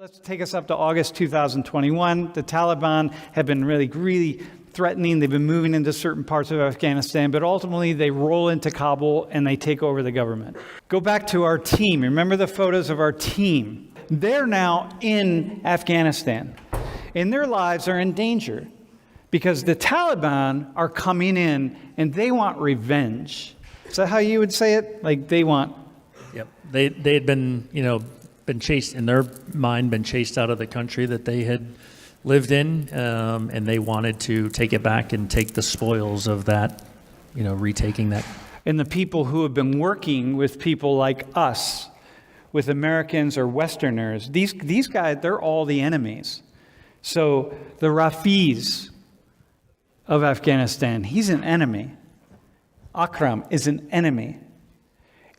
Let's take us up to August 2021. The Taliban have been really threatening. They've been moving into certain parts of Afghanistan, but ultimately they roll into Kabul and they take over the government. Go back to our team. Remember the photos of our team. They're now in Afghanistan, and their lives are in danger because the Taliban are coming in and they want revenge. Is that how you would say it? Like they want... Yep. They had been, been chased, in their mind, been chased out of the country that they had lived in, and they wanted to take it back and take the spoils of that, retaking that. And the people who have been working with people like us, with Americans or Westerners, these guys, they're all the enemies. So the Rafis of Afghanistan, he's an enemy. Akram is an enemy.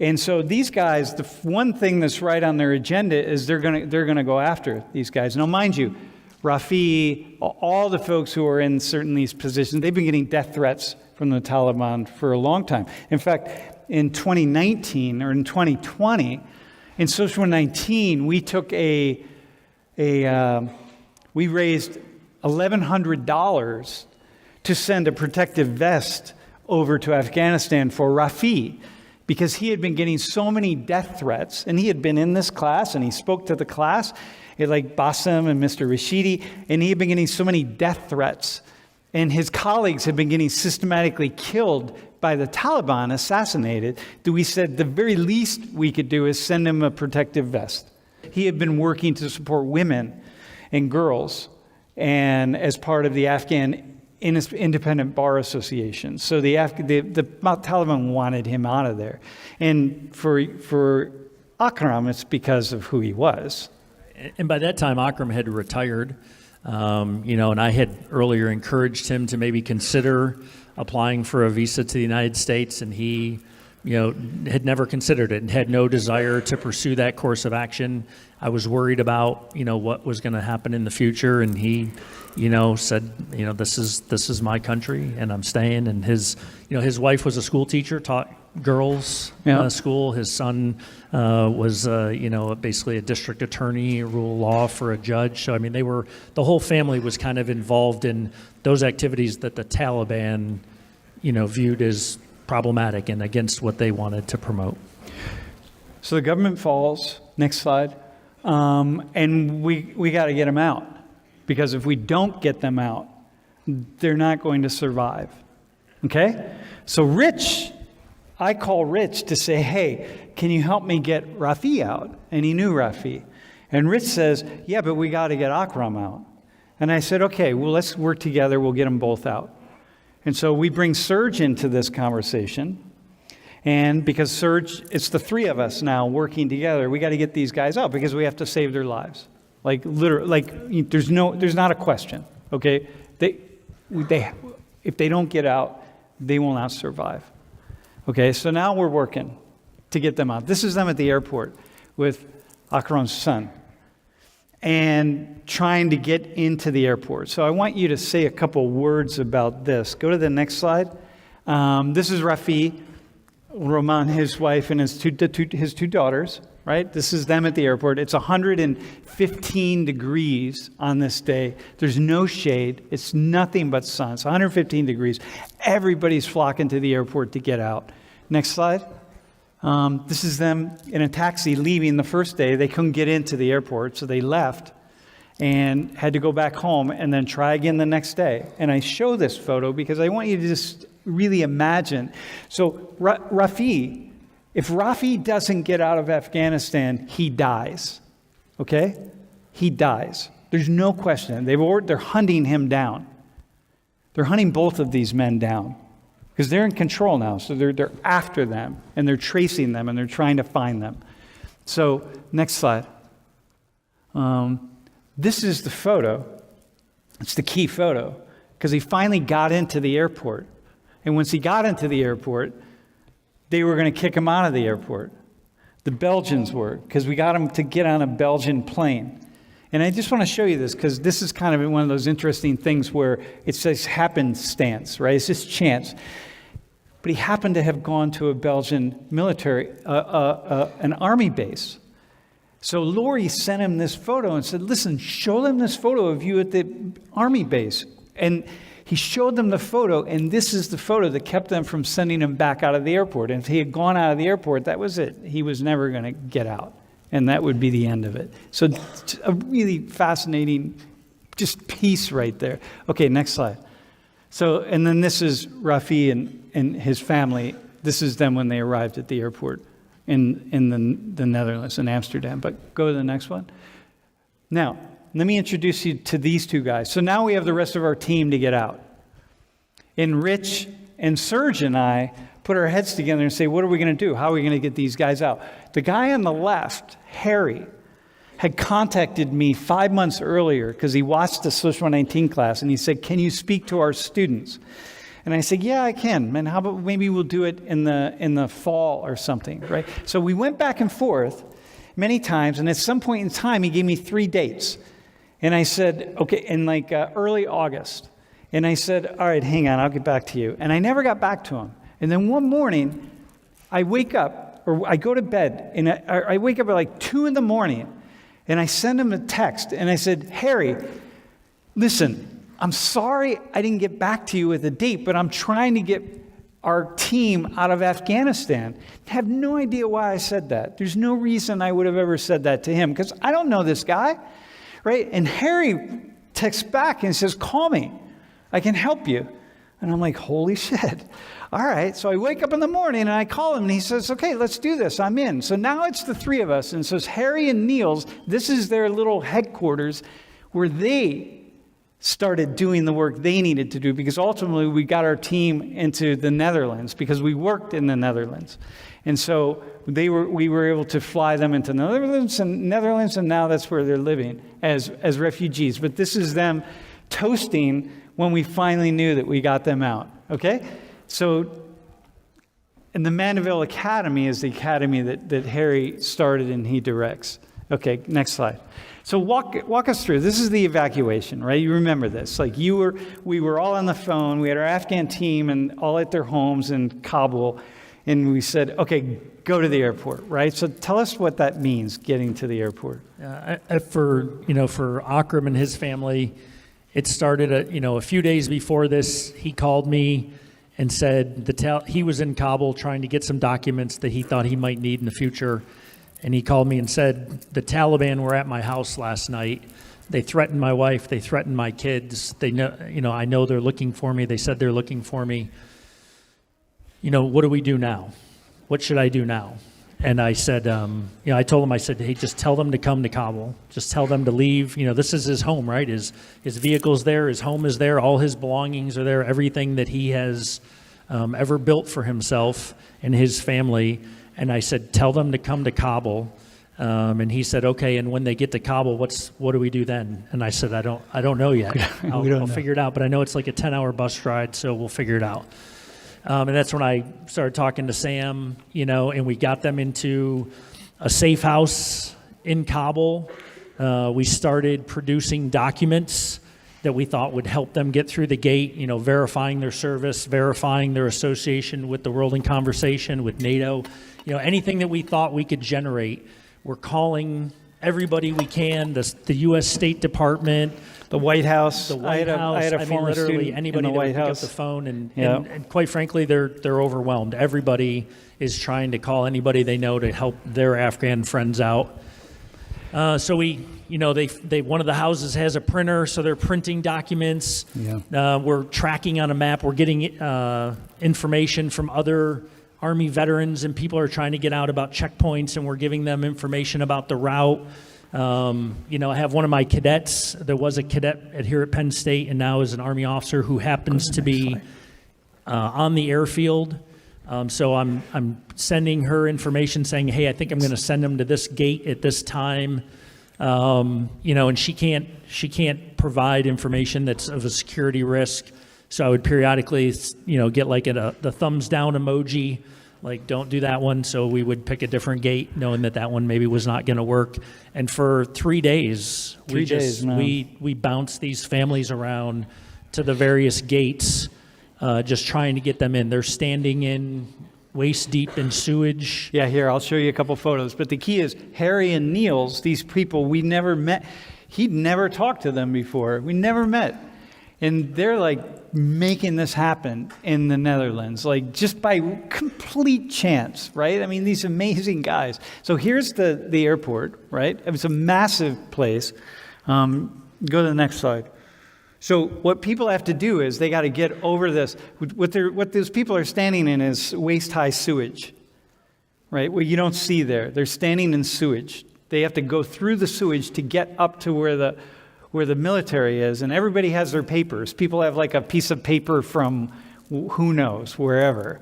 And so these guys, the one thing that's right on their agenda is they're gonna go after these guys. Now, mind you, Rafi, all the folks who are in certain these positions, they've been getting death threats from the Taliban for a long time. In fact, in 2019 or in 2020, in Social 19, we took we raised $1,100 to send a protective vest over to Afghanistan for Rafi, because he had been getting so many death threats, and he had been in this class, and he spoke to the class, like Bassem and Mr. Rashidi, and he had been getting so many death threats, and his colleagues had been getting systematically killed by the Taliban, assassinated, that we said the very least we could do is send him a protective vest. He had been working to support women and girls, and as part of the Afghan Independent Bar Association. So the Taliban wanted him out of there. And for Akram, it's because of who he was. And by that time, Akram had retired, and I had earlier encouraged him to maybe consider applying for a visa to the United States, and he had never considered it and had no desire to pursue that course of action. I was worried about, what was going to happen in the future, and he, said, this is my country, and I'm staying. And his wife was a school teacher, taught girls school. His son was, basically a district attorney, rule law for a judge. So, the whole family was kind of involved in those activities that the Taliban, viewed as problematic and against what they wanted to promote. So the government falls. Next slide. And we got to get them out, because if we don't get them out, they're not going to survive. Okay? So I call Rich to say, hey, can you help me get Rafi out? And he knew Rafi. And Rich says, yeah, but we got to get Akram out. And I said, okay, well, let's work together. We'll get them both out. And so we bring Serge into this conversation. And because Serge, it's the three of us now working together, we got to get these guys out because we have to save their lives. Like literally, there's not a question. Okay, if they don't get out, they will not survive. Okay, so now we're working to get them out. This is them at the airport with Akram's son, and trying to get into the airport. So I want you to say a couple words about this. Go to the next slide. This is Rafi, Roman, his wife, and his two daughters, right? This is them at the airport. It's 115 degrees on this day. There's no shade. It's nothing but sun. It's 115 degrees. Everybody's flocking to the airport to get out. Next slide. This is them in a taxi leaving the first day. They couldn't get into the airport, so they left and had to go back home and then try again the next day. And I show this photo because I want you to just really imagine. So Rafi, if Rafi doesn't get out of Afghanistan, he dies. Okay? He dies. There's no question. They're hunting him down. They're hunting both of these men down because they're in control now. So they're after them, and they're tracing them, and they're trying to find them. So next slide. This is the photo. It's the key photo because he finally got into the airport. And once he got into the airport, they were going to kick him out of the airport. The Belgians were, because we got him to get on a Belgian plane. And I just want to show you this because this is kind of one of those interesting things where it's just happenstance, right? It's just chance. But he happened to have gone to a Belgian military, an army base. So Lori sent him this photo and said, listen, show them this photo of you at the Army base. And he showed them the photo, and this is the photo that kept them from sending him back out of the airport. And if he had gone out of the airport, that was it. He was never going to get out, and that would be the end of it. So a really fascinating just piece right there. Okay, next slide. So, and then this is Rafi and his family. This is them when they arrived at the airport in the Netherlands, in Amsterdam. But go to the next one. Now, let me introduce you to these two guys. So now we have the rest of our team to get out. And Rich and Serge and I put our heads together and say, what are we going to do? How are we going to get these guys out? The guy on the left, Harry, had contacted me 5 months earlier because he watched the Social 19 class, and he said, can you speak to our students? And I said, yeah, I can. Man, how about maybe we'll do it in the fall or something, right? So we went back and forth many times, and at some point in time, he gave me 3 dates. And I said, okay, in like early August. And I said, all right, hang on, I'll get back to you. And I never got back to him. And then one morning, I wake up, or I go to bed, and I wake up at like 2 in the morning, and I send him a text, and I said, Harry, listen, I'm sorry I didn't get back to you with a date, but I'm trying to get our team out of Afghanistan. I have no idea why I said that. There's no reason I would have ever said that to him, because I don't know this guy, right? And Harry texts back and says, call me. I can help you. And I'm like, holy shit. All right. So I wake up in the morning and I call him and he says, okay, let's do this. I'm in. So now it's the 3 of us. And so it's Harry and Niels. This is their little headquarters where they started doing the work they needed to do, because ultimately we got our team into the Netherlands because we worked in the Netherlands. And so we were able to fly them into the Netherlands, and now that's where they're living as refugees. But this is them toasting when we finally knew that we got them out, okay? So, and the Mandeville Academy is the academy that Harry started and he directs. Okay, next slide. So walk us through. This is the evacuation, right? You remember this. Like we were all on the phone. We had our Afghan team and all at their homes in Kabul. And we said, okay, go to the airport, right? So tell us what that means, getting to the airport. For Akram and his family, it started a few days before this. He called me and said he was in Kabul trying to get some documents that he thought he might need in the future. And he called me and said, the Taliban were at my house last night. They threatened my wife. They threatened my kids. They know, I know they're looking for me. They said they're looking for me. What do we do now? What should I do now? And I said, I told him, I said, hey, just tell them to come to Kabul. Just tell them to leave. This is his home, right? His vehicle's there. His home is there. All his belongings are there. Everything that he has ever built for himself and his family. And I said, tell them to come to Kabul. And he said, okay. And when they get to Kabul, what do we do then? And I said, I don't know yet. I'll figure it out. But I know it's like a 10-hour bus ride, so we'll figure it out. And that's when I started talking to Sam, and we got them into a safe house in Kabul. We started producing documents that we thought would help them get through the gate, verifying their service, verifying their association with the World in Conversation, with NATO, anything that we thought we could generate. We're calling everybody we can, the U.S. State Department, the White House. I had a former literally anybody that would pick up the phone, and quite frankly, they're overwhelmed. Everybody is trying to call anybody they know to help their Afghan friends out. So we, one of the houses has a printer, so they're printing documents. Yeah. We're tracking on a map. We're getting information from other Army veterans, and people are trying to get out about checkpoints, and we're giving them information about the route. I have one of my cadets. There was a cadet here at Penn State, and now is an Army officer who happens to be on the airfield. So I'm sending her information saying, hey, I think I'm going to send them to this gate at this time. And she can't provide information that's of a security risk. So I would periodically, get like the thumbs down emoji, like don't do that one. So we would pick a different gate, knowing that one maybe was not going to work. And for 3 days, we bounced these families around to the various gates, just trying to get them in. They're standing in waist deep in sewage. Yeah, here, I'll show you a couple photos. But the key is Harry and Niels, these people we never met. He'd never talked to them before. We never met. And they're like making this happen in the Netherlands, like just by complete chance, right? I mean, these amazing guys. So here's the airport, right? It's a massive place. Go to the next slide. So what people have to do is they got to get over this. What those people are standing in is waist-high sewage, right? Well, you don't see there. They're standing in sewage. They have to go through the sewage to get up to where the military is, and everybody has their papers. People have like a piece of paper from who knows, wherever.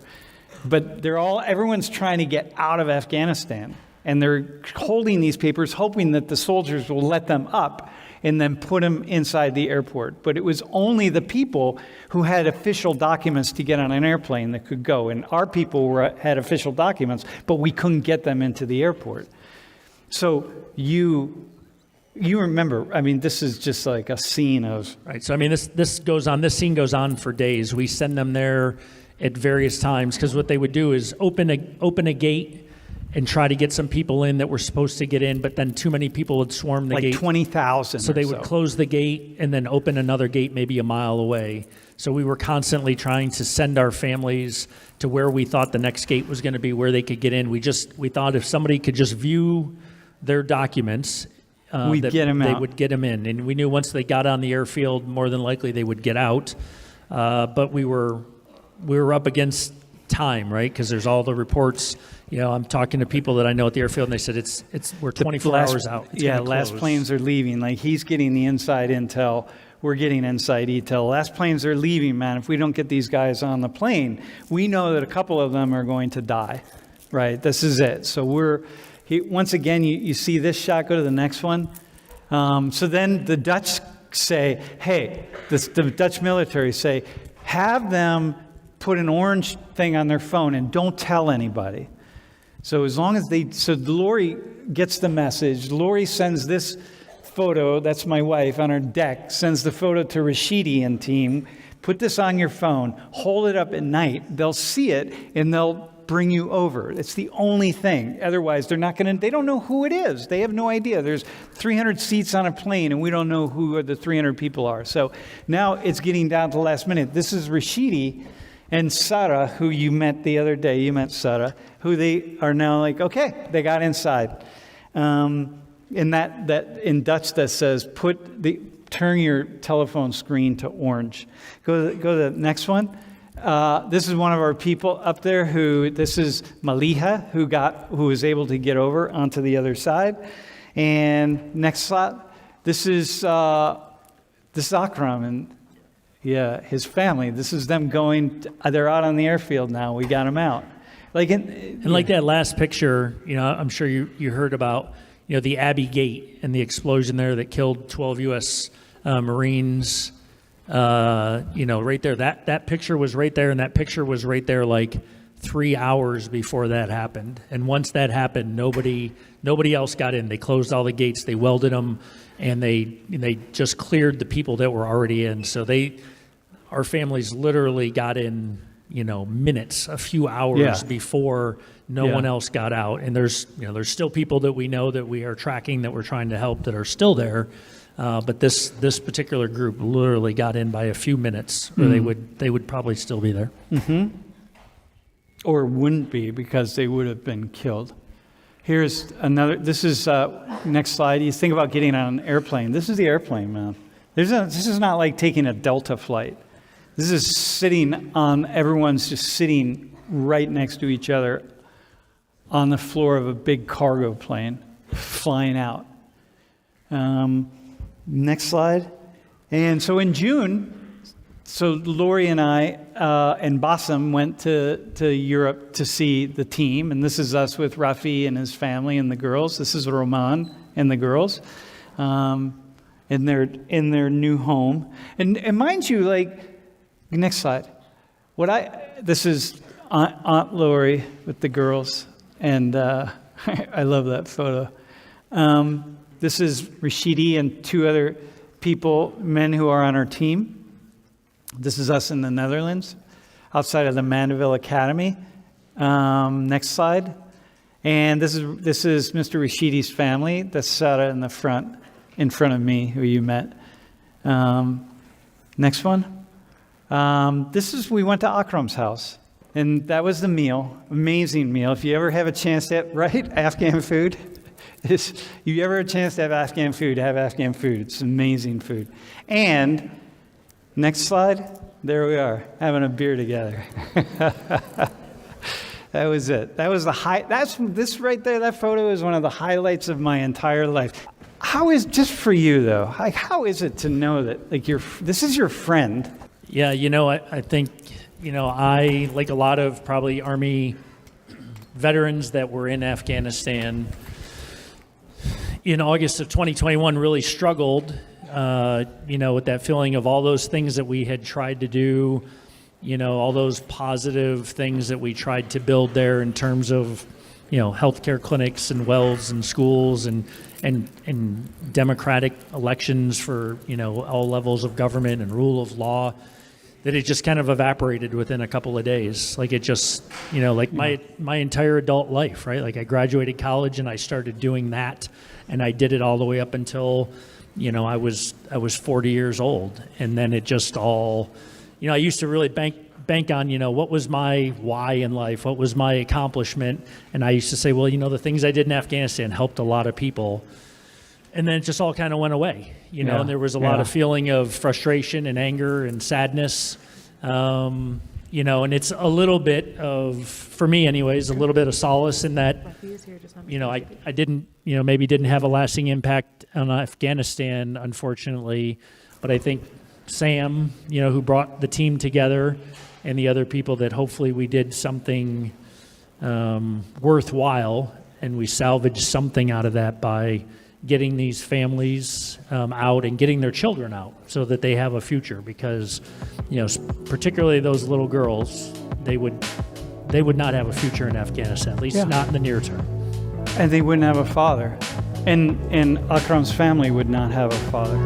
But everyone's trying to get out of Afghanistan, and they're holding these papers, hoping that the soldiers will let them up and then put them inside the airport. But it was only the people who had official documents to get on an airplane that could go. And our people had official documents, but we couldn't get them into the airport. So you remember, I mean, this is just like a scene of... Right, so I mean, this scene goes on for days. We send them there at various times, because what they would do is open a gate and try to get some people in that were supposed to get in, but then too many people would swarm the gate. Like 20,000 So they would close the gate and then open another gate maybe a mile away. So we were constantly trying to send our families to where we thought the next gate was going to be, where they could get in. We thought if somebody could just view their documents, We'd get 'em they out. would get them in. And we knew once they got on the airfield, more than likely they would get out. But we were up against time, right? Because there's all the reports. You know, I'm talking to people that I know at the airfield, and they said we're 24 hours out. It's gonna last close. planes are leaving. Like, he's getting the inside intel. We're getting inside intel. Last planes are leaving, man. If we don't get these guys on the plane, we know that a couple of them are going to die, right? This is it. So once again, you see this shot. Go to the next one. So then the Dutch say, hey, the Dutch military say, have them put an orange thing on their phone and don't tell anybody. So as long as Lori gets the message. Lori sends this photo, that's my wife, on her deck, sends the photo to Rashidi and team. Put this on your phone, hold it up at night. They'll see it and they'll bring you over. It's the only thing. Otherwise, they don't know who it is. They have no idea. There's 300 seats on a plane and we don't know who the 300 people are. So now it's getting down to the last minute. This is Rashidi and Sarah, who you met the other day. You met Sarah, who they are now like, okay, they got inside. And that in Dutch that says, turn your telephone screen to orange. Go to the next one. This is one of our people up there this is Maliha, who was able to get over onto the other side. And next slide. This is Akram and his family. This is them they're out on the airfield now. We got them out. Like that last picture, I'm sure you heard about, the Abbey Gate and the explosion there that killed 12 U.S. Marines. Right there. That picture was right there, and that picture was right there like 3 hours before that happened. And once that happened, nobody else got in. They closed all the gates, they welded them, and they just cleared the people that were already in. So our families literally got in, minutes, a few hours before no one else got out. And there's still people that we know that we are tracking, that we're trying to help, that are still there. But this particular group literally got in by a few minutes, or they would probably still be there. Mm-hmm. Or wouldn't be, because they would have been killed. Here's another. This is next slide. You think about getting on an airplane. This is the airplane, man. This is not like taking a Delta flight. This is everyone's just sitting right next to each other on the floor of a big cargo plane flying out. Next slide. And so in June, Lori and I and Bassem went to Europe to see the team. And this is us with Rafi and his family and the girls. This is Roman and the girls in their new home. And mind you, like, next slide. This is Aunt Lori with the girls. And I love that photo. This is Rashidi and two other men who are on our team. This is us in the Netherlands, outside of the Mandeville Academy. Next slide. And this is Mr. Rashidi's family. That's Sarah in front of me, who you met. Next one. We went to Akram's house, and that was the meal. Amazing meal. If you ever have a chance to, right? Afghan food. If you ever have a chance to have Afghan food, have Afghan food. It's amazing food. And next slide. There we are, having a beer together. That was it. That was the high. This right there. That photo is one of the highlights of my entire life. Just for you though? How is it to know that this is your friend? Yeah, I think, I, like a lot of probably Army veterans that were in Afghanistan in August of 2021, really struggled, with that feeling of all those things that we had tried to do, all those positive things that we tried to build there in terms of, healthcare clinics and wells and schools and democratic elections for, all levels of government and rule of law, that it just kind of evaporated within a couple of days. Like it just, my entire adult life, right? Like I graduated college and I started doing that, and I did it all the way up until, I was 40 years old. And then it just all, I used to really bank on, what was my why in life? What was my accomplishment? And I used to say, well, the things I did in Afghanistan helped a lot of people. And then it just all kind of went away, and there was a lot of feeling of frustration and anger and sadness, and it's a little bit of, for me anyways, a little bit of solace in that, I didn't, maybe didn't have a lasting impact on Afghanistan, unfortunately, but I think Sam, who brought the team together, and the other people, that hopefully we did something worthwhile, and we salvaged something out of that by getting these families out and getting their children out so that they have a future, because particularly those little girls, they would not have a future in Afghanistan, at least not in the near term. And they wouldn't have a father, and Akram's family would not have a father.